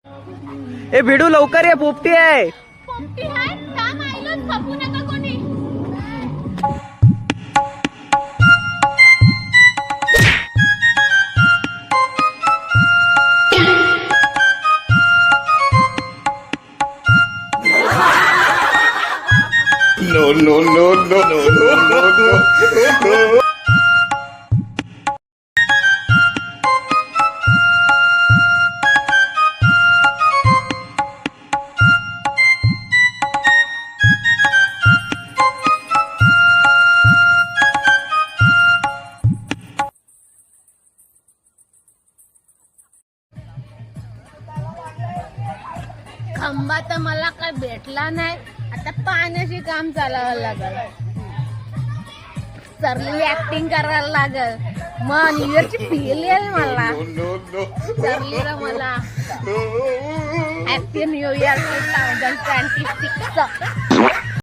ए भिडू लवकर ये, पोपटी आहे. पोपटी आहे काम आयलोच खपू नका कोणी. No, no, no, no, no, no, no, no. खंबा तर मला काय भेटला नाही. आता पाण्याचे काम चालावं लागल. सरलेली ऍक्टिंग करायला लागल. मग न्यू इयरची फील येईल मला. सरलीला मला हॅपी न्यू इयर 2026.